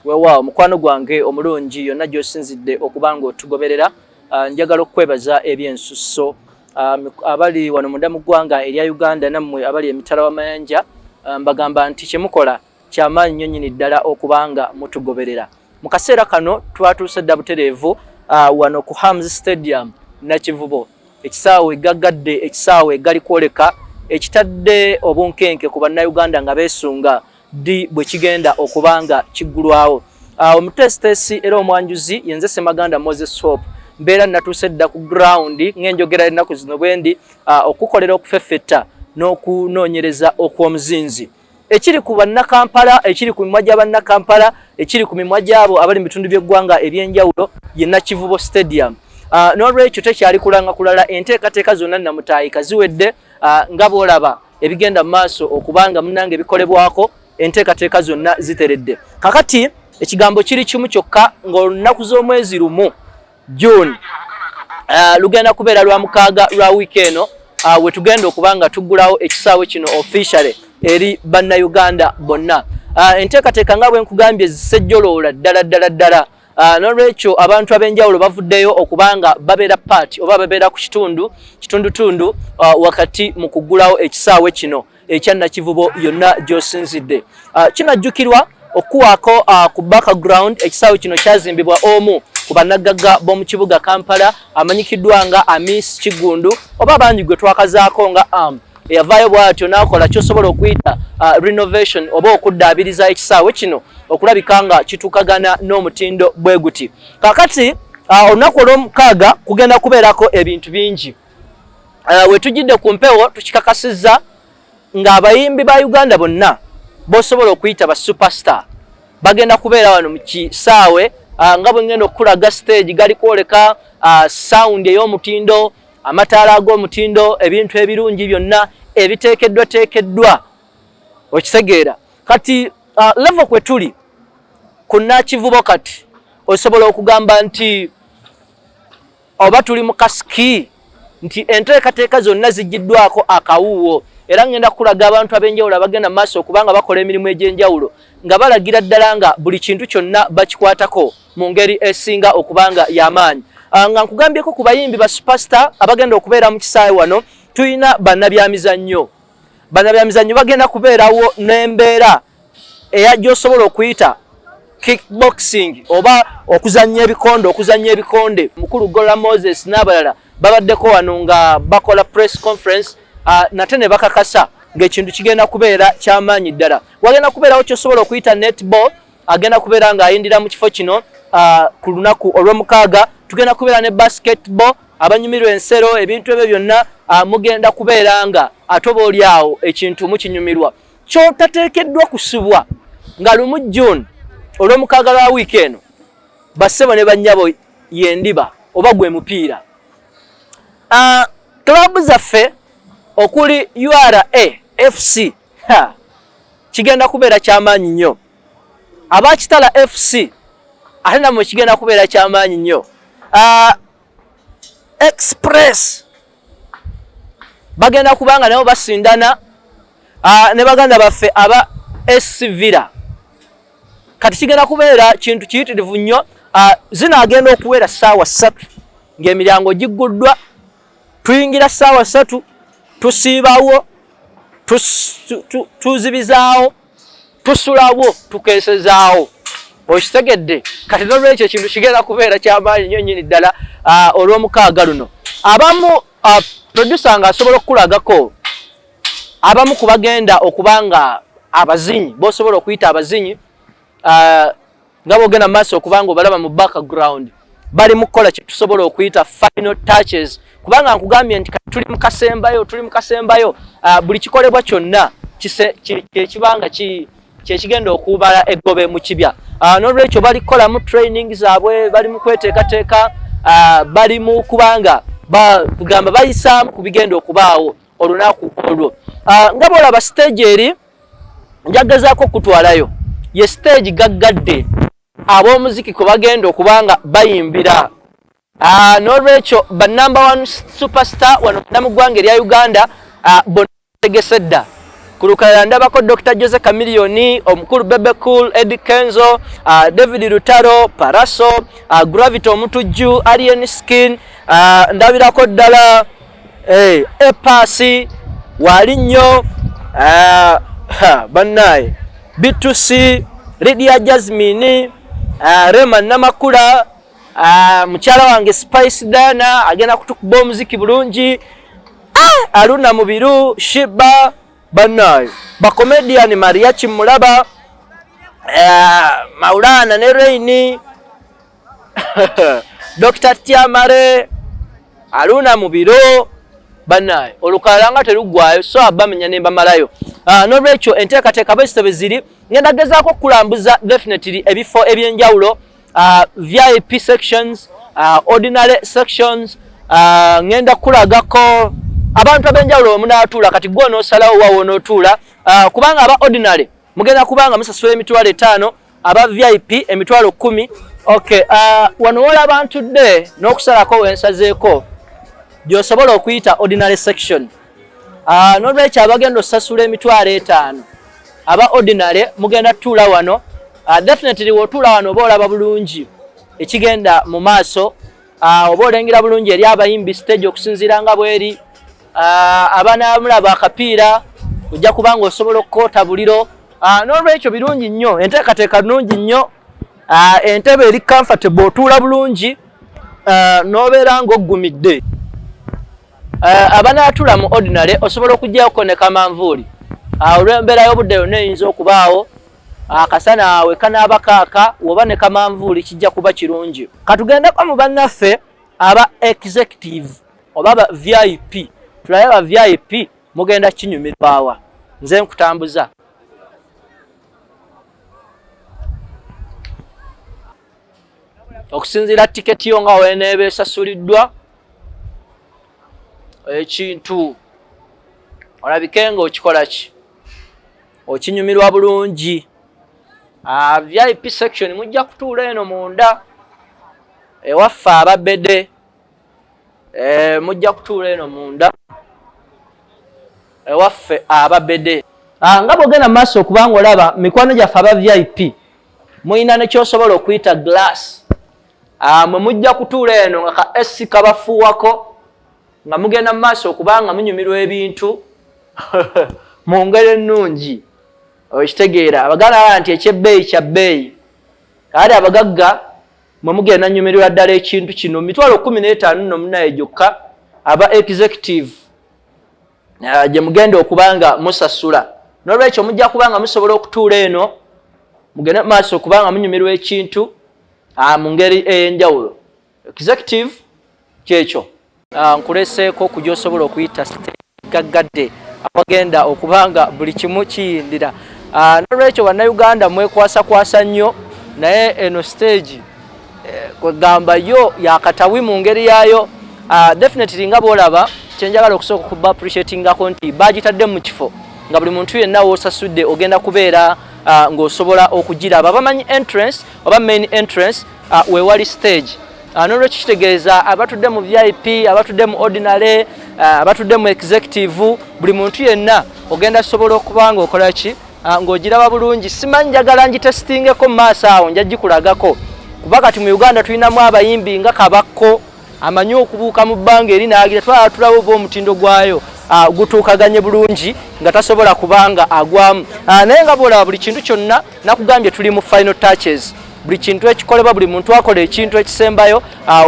wewa mukwano gwange omulungi yonna gy'osinzidde okubanga otugoberera. Njagala okwebaza ebyensusso abali wano munda mu ggwanga erya Uganda nammwe abali emitala w'amayanja, mbagamba nti kyemukola kyamaanyi nnyo nnyini ddala okubanga mutugoberera. Mu kaseera kano twatuuse dda butereevu wano ku Hams Stadium Nakivubo, ekisaawe gaggadde, ekisaawe gali kwoleka ekitadde obunkenke ku bannayuganda nga beesunga di bwe kigenda okubanga kiggulwawo. Omutesitesi era omwanjuzi yenze Ssemaganda Moses Hope, mbeera natuuse dda ku ground ng'enjogera ennaku zino bwendi okukolera okufeffetta n'okunoonyereza okw'omuzinzi ekiri ku bannakampala, ekiri ku mimwa gy'abannakampala, ekiri ku mimwa gy'abo abali mu bitundu by'eggwanga eby'enjawulo ye Nakivubo Stadium. N'olwekyo tekyali kulanga kulala, enteekateeka zonna namutaayika ziwedde nga bw'olaba ebigenda mu maaso okubanga munnange bikolebwako, enteekateeka zonna ziteredde. Kakati ekigambo kiri kimu kyokka ng'olunaku z'omwezi lumu June lugenda kubeera lwa mukaaga lwa wiiki eno we tugenda okubanga tuggulawo ekisaawe kino officially eri bannayuganda bonna. Enteekateeka nga bwe nkugambye zisejjoloola ddala. N'olwekyo abantu ab'enjawulo bavuddeyo okubanga babeera paati oba babeera ku kitundutundu wakati mu kuggulawo ekisaawe kino ekya Nakivubo yonna gy'osinzidde. Kinajjukirwa okuwaako ku background ekisaawe kino kyazimbibwa omu ku bannagagga b'omu kibuga Kampala amanyikiddwa nga Amis Kigundu, oba abangi gwe twakazaako nga eyavaayo bw'atyo n'akola ky'osobola okuyita renovation oba okuddaabiriza ekisaawe kino okulabika nga kituukagana n'omutindo bwe guti. Kaakati olunaku olw'omukaaga kugenda kubeerako ebintu bingi. We tujjidde ku mpewo tukikakasizza ng'abayimbi ba Uganda bonna b'osobola okuyita ba superstar bagenda kubeera wano mu kisaawe nga bwe ngenda okulaga stage gali kwoleka sound ey'omutindo, amataala ag'omutindo, ebintu ebirungi byonna ebiteekeddwa okitegeera. Kati level kwe tuli ku Nakivubo kati osobola okugamba nti oba tuli mu kasiki nti enteekateeka zonna ziggiddwako akawuuwo, era ngenda kulaga abantu ab'enjawulo abagenda mu maaso okubanga bakola emirimu egy'enjawulo nga balagira ddala nga buli kintu kyonna bakikwatako mu ngeri esinga okubanga y'amaanyi. Nga nkugambyeko ku bayimbi ba superstar abagenda okubeera mu kisaawe wano, tulina bannabyamizannyo. Bannabyamizannyo bagenda kubeerawo n'embeera eya gy'osobola okuyita kickboxing oba okuzannya ebikonde. Mukulu Gola Moses n'abalala babaddeko wano nga bakola press conference nate ne bakakasa ng'ekintu kigenda kubeera ky'amaanyi ddala. Wagenda kubeerawo ky'osobola okuyita netball, agenda kubeera ng'ayindira mu kifo kino ku lunaku olw'omukaaga. Tugenda kubeera ne basketball, abanyumirwa ensero, ebintu ebyo byonna mugenda kubeera nga atoba oli awo ekintu mukinyumirwa. Kyotateekeddwa kusubwa nga lumu June olw'omukaaga lwa wiiki eno bassebo ne bannyabo yendiba oba gwe mupiira. Klabu zaffe okuli URA FC kigenda kubeera ky'amaanyi nnyo. Abakitala FC ate namwe kigenda kubeera ky'amaanyi nnyo. Express bagenda kubanga nabo basindana ne baganda baffe aba SC Villa. Kati kigenda kubeera kintu kiyitirivu nnyo. Zinaagenda okuwera ssaawa 3 ng'emiryango gigguddwa. Tuyingira ssaawa 3, tusiibawo, tuzibizaawo, tusulawo, tukeesezaawo. Okitegedde? Kati n'olwekyo ekintu kigenda kubeera ky'amaanyi nnyo nnyini ddala olw'omukaaga luno. Abamu producer ng'asobola okukulagako, abamu ku bagenda okubanga abazinyi b'osobola okuyita abazinyi nga bw'ogenda mu maaso okubanga obalaba mu background bali mu kukola kye tusobola okuyita final touches, kubanga nkugambye nti tuli mu kasembayo buli kikolebwa kyonna kibanga kyekigenda okubala eggobe mu kibya. N'olwekyo bali kukolamu training zaabwe, bali mu kweteekateeka, bali mu kubanga kugamba bayisaamu ku bigenda okubaawo olunaku olwo. Nga bw'olaba stage eri njagazaako okutwalayo ye stage gaggadde ab'omuziki kwe bagenda okubanga bayimbira. N'olwekyo ba number 1 superstar wano mu ggwanga erya Uganda bonna tegese dda ku lukalala ndabako Dr. Jose Chameleone, omukulu Bebe Cool, Eddie Kenzo, David Lutaro, Paraso, Gravity omutujju, Alien Skin, ndabirako ddala Epasi, Walinyo, bannaye B2C, Lydia Jasmine, Rema Namakula, mukyala wange Spice Dana agenda kutukuba omuziki bulungi, Aruna Mubiru, Shiba, bannaye bakomedian Maria Chimulaba, Maulana ne Reini, Dr. Tiamare, Aruna Mubiru, bannaye olukalala nga terugwayo so abamenya nemba malayo. N'olwekyo enteekateeka bwezitebe ziri ngenda gezaako okulambuza definitely ebifo ebyenjawulo, VIP sections, ordinary sections, ngenda kulagako abantu abenjawulo munaatuula kati gwo n'osalawo waawo n'otuula, kubanga aba ordinary mugenda kubanga musasula emitwalo 5, aba VIP emitwalo 10. Okay, wano wolaba ntudde n'okusalako wensazeeko gy'osobola okuyita ordinary section. N'olwekyo abagenda osasula emitwalo 5 aba ordinary mugenda tuula wano. Definitely wotuula wano oba olaba bulungi ekigenda mu maaso, oba olengera bulungi eri abayimbi stage okusinziira nga bweri, abaana mulaba akapiira ojja kubanga osobola okukoota buliro. N'olwekyo birungi nnyo, enteekateeka nnungi nnyo, entebe eri comfortable, otuula bulungi n'obeera ng'oggumidde. Abanaatula mu ordinary osobola okuggyako ne kamanvuuli, olw'embeera y'obudde yonna eyinza okubaawo, akasana we kanaaba kaaka woba ne kamanvuuli kijja kuba kirungi. Katugendeko mu bannaffe aba executive oba aba VIP. Tulabe aba VIP mugenda kinyumirwawa, nze nkutambuza. Okusinziira tiketi yo nga weeneeba esasuliddwa, ekintu olabike nga okikola ki, okinyumirwa bulungi. VIP section mujja kutuula eno munda ewaffe ababede, mujja kutuula eno munda ewaffe ababede. Nga bwogenda mu maaso okubanga olaba mikwano gyaffe aba VIP muyina nekyosobola okuyita glass, mwe mujja kutuula eno nga ka AC kabafuuwako nga mugenda mu maaso okubanga munyumirwa ebintu mu ngeri ennungi. Okitegeera abagala nti ekyebbeeyi kya bbeeyi, kale abagagga mwe mugenda nyumirwa ddala ekintu kino mitwalo 15 gyokka aba executive gye mugenda okubanga musasula. N'olwekyo mujja kubanga musobola okutuula eno mugende mu maaso okubanga munyumirwa ekintu mu ngeri ey'enjawulo. Executive kyekyo nkuleseeko ku gy'osobola okuyita gaggadde abagenda okubanga buli kimu kiyindira. N'olwekyo bannayuganda mwekwasakwasa nnyo, naye eno stage kwegamba yo yakatawi mu ngeri yaayo. Definitely nga bwolaba kyenjagala okusooka okuba appreciatingako nti bagitadde mu kifo nga buli muntu yenna w'osasudde ogenda kubeera ng'osobola okugiraba. Bamanyi entrance oba main entrance wewali stage. N'olwekyo kitegeeza abatudde mu VIP, abatudde mu ordinary, abatudde mu executive, buli muntu yenna ogenda sobola okubanga okola ki ng'ogiraba bulungi. Simanyi njagala ngitesitingeko mu maaso awo njya gikulagako, kuba kati mu Uganda tulinamu abayimbi nga Kabakko amanyi okubuuka mu bbanga eri n'agira twala tulaba oba omutindo gwayo gutuukaganye bulungi nga tasobola kubanga agwamu. Naye nga bwolaba buli kintu kyonna nakugambye tuli mu final touches. Buli kintu ekikolebwa, buli muntu akola ekintu ekisembayo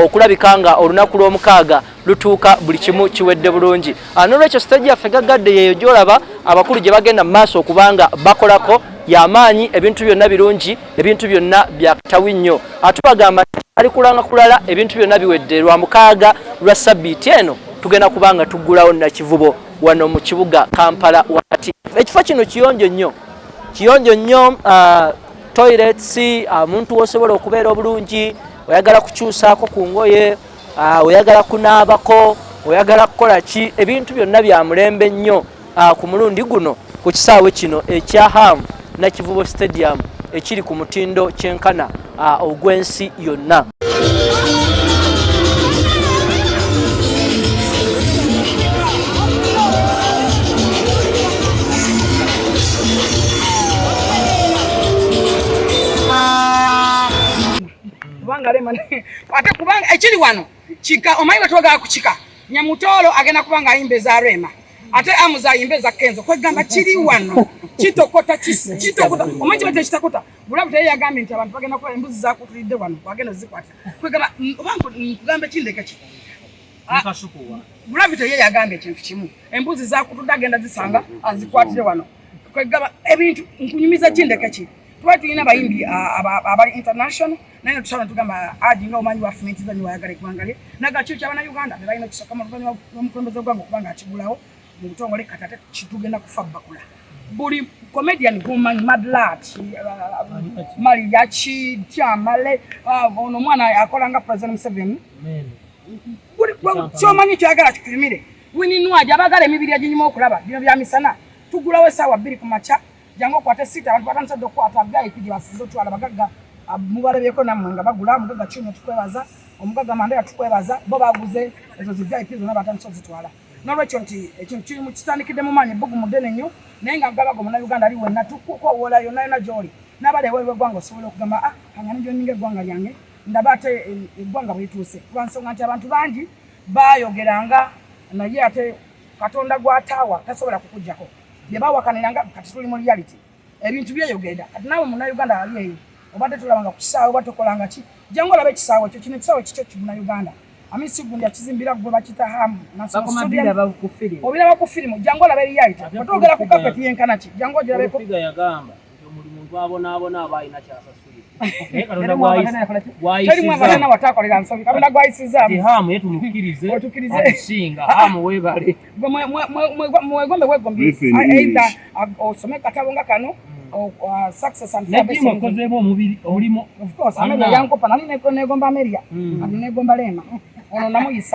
okulabika nga olunaku lw'omukaaga lutuuka buli kimu kiwedde bulungi. N'olwekyo stage yaffe gaggadde yeeyo gy'olaba abakulu gye bagenda mu maaso okubanga bakolako y'amaanyi, ebintu byonna birungi, ebintu byonna byakatawi nnyo. Tubagamba ali kulanga kulala ebintu byonna biwedde lwa mukaaga lwa sabbiiti eno tugenda kubanga tuggulawo Nakivubo wano mu kibuga Kampala wakati. Ekifo kino kiyonjo nnyo, kiyonjo nnyo. Toilets, omuntu osobola okubeera obulungi, oyagala kukyusaako ku ngoye, oyagala kunaabako, oyagala kukola ki, ebintu byonna bya mulembe nnyo ku mulundi guno ku kisaawe kino ekya Ham Nakivubo Stadium ekiri ku mutindo kyenkana ogw'ensi yonna. kubanga lema ate kubanga ekiri wano chika omayiba twaga kuchika Nyamutolo agenda kubanga ayimbeza Rema ate amuza ayimbeza Kenzo kwegamba kiri wano kitokota omanyi bate kitakota bulabute yagambe nti abantu bagenda kwa embuzi za kutulidde wano bagenda zikwata kwegamba obantu nkugamba kindeke ki nikasukuwa bulabute yagambe ekintu kimu embuzi za kutudagenda zisanga azikwatire wano kwegamba ebintu nkunyumiza kindeke ki tuba tulina bayimbi abali international naye tusana tugamba aji nga omanyi wa fumenti zanyi wayagale kubangale nagakiyo kyabana Uganda bebalina kusaka mu luvanyuma lw'omukulembeze gwange kubanga akigulawo mu butongole katate kitugenda kufa bakula buli comedian gumanyi Madlat mali yachi tyamale ono mwana akolanga President Museveni buli kyomanyi kyagala kikirimire wininwaje abagala emibiri yaginyuma okulaba bino bya misana tugulawo sawa 2 ku macha jango kwate sita abantu batanza dokwata bya ikiji basizo twala bagaga mubalebeko namwe nga bagula mugaga cyumye tukwebaza omugaga manda tukwebaza bo baguze ezo zivya ipizo nabatanzo zitwala nolwekyo nti ekintu kiri mu kitandikide mu manyi bugu mudene nnyo naye nga gabago muna Uganda ali wenna tukuko wola yona na joli nabale wewe gwango sobola okugamba kanyani byo ninge gwanga lyange ndabate gwanga bwituse kwansonga nti abantu bangi bayogeranga naye ate Katonda gwatawa tasobola kukujjako byebawa kaniranga kati tuli mu reality ebintu byeyogenda kati nawe muna Uganda ali eyo obadde tulabanga kusaawa batokolanga ki jango labe kisaawa kyo kino kisaawa kikyo kibuna Uganda amisi gundi akizimbira gwe bakita hamu na studio bakufirimu obira bakufirimu jango labe reality batogera ku carpet yenkana ki jango jirabe ko figa yagamba nti omulimu abona abayina kyasasuli naye Katonda gwayisiza watakolera nsobi Katonda gwayisiza hamu yetumukirize okusinga hamu webale mwegombe either osome katabonga kano success and service okozemo omubiri olimo of course amenya yankopa nali negomba Ameria ali negomba Lema ono namuyisa